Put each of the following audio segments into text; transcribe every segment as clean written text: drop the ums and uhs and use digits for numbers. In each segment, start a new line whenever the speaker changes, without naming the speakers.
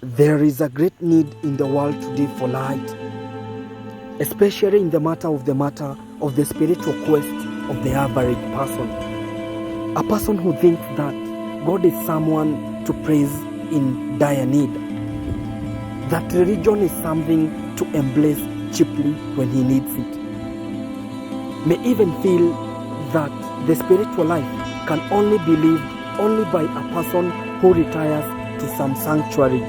There is a great need in the world today for light, especially in the matter of the spiritual quest of the average person. A person who thinks that God is someone to praise in dire need, that religion is something to embrace cheaply when he needs it, may even feel that the spiritual life can only be lived only by a person who retires to some sanctuary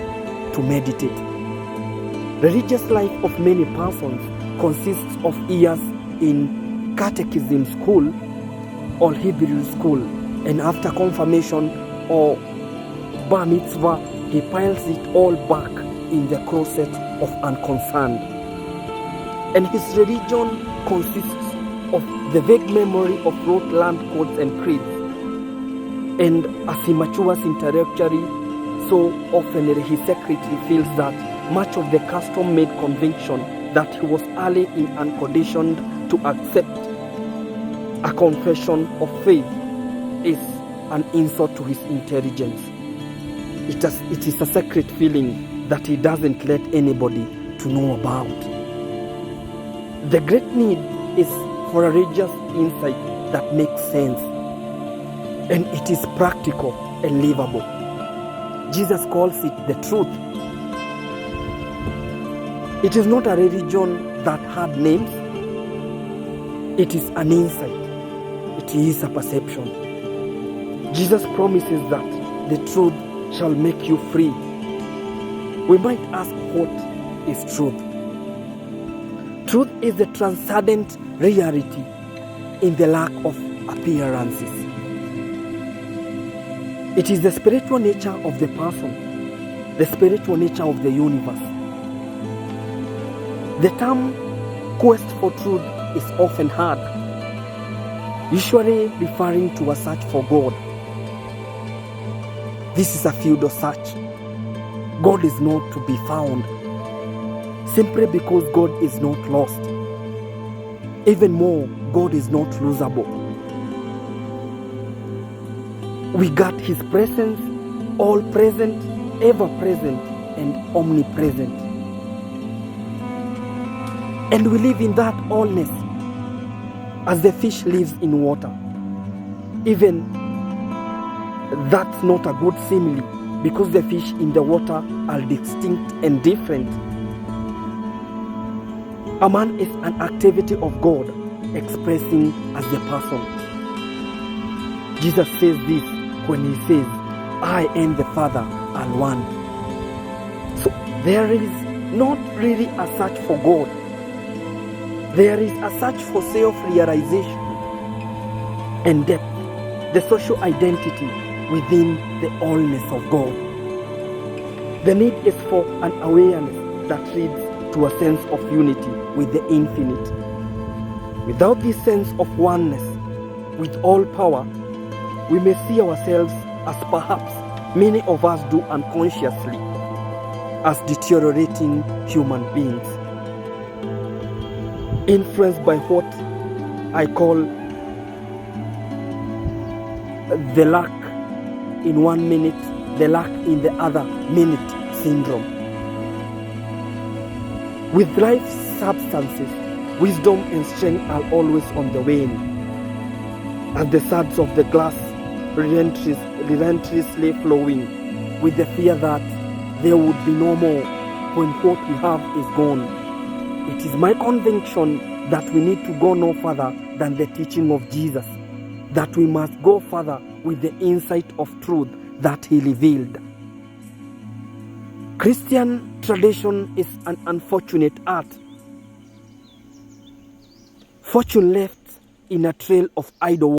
to meditate. Religious life of many persons consists of years in catechism school or Hebrew school, and after confirmation or bar mitzvah, he piles it all back in the closet of unconcerned. And his religion consists of the vague memory of rote land codes and creeds. And as he matures intellectually, so often he secretly feels that much of the custom-made conviction that he was early in unconditioned to accept a confession of faith is an insult to his intelligence. It is a secret feeling that he doesn't let anybody to know about. The great need is for a religious insight that makes sense, and it is practical and livable. Jesus calls it the truth. It is not a religion that had names. It is an insight. It is a perception. Jesus promises that the truth shall make you free. We might ask, what is truth? Truth is the transcendent reality in the lack of appearances. It is the spiritual nature of the person, the spiritual nature of the universe. The term quest for truth is often heard, usually referring to a search for God. This is a futile search. God is not to be found, simply because God is not lost. Even more, God is not losable. We got his presence, all present, ever present, and omnipresent. And we live in that allness as the fish lives in water. Even that's not a good simile, because the fish in the water are distinct and different. A man is an activity of God expressing as the person. Jesus says this when he says, I and the Father are one. So there is not really a search for God. There is a search for self-realization and depth, the social identity within the allness of God. The need is for an awareness that leads to a sense of unity with the infinite. Without this sense of oneness with all power, we may see ourselves as perhaps many of us do unconsciously, as deteriorating human beings, influenced by what I call the lack in 1 minute, the lack in the other minute syndrome. With life's substances, wisdom and strength are always on the wane, as the suds of the glass relentlessly flowing, with the fear that there would be no more when what we have is gone. It is my conviction that we need to go no further than the teaching of Jesus, that we must go further with the insight of truth that he revealed. Christian tradition is an unfortunate art, fortune left in a trail of idol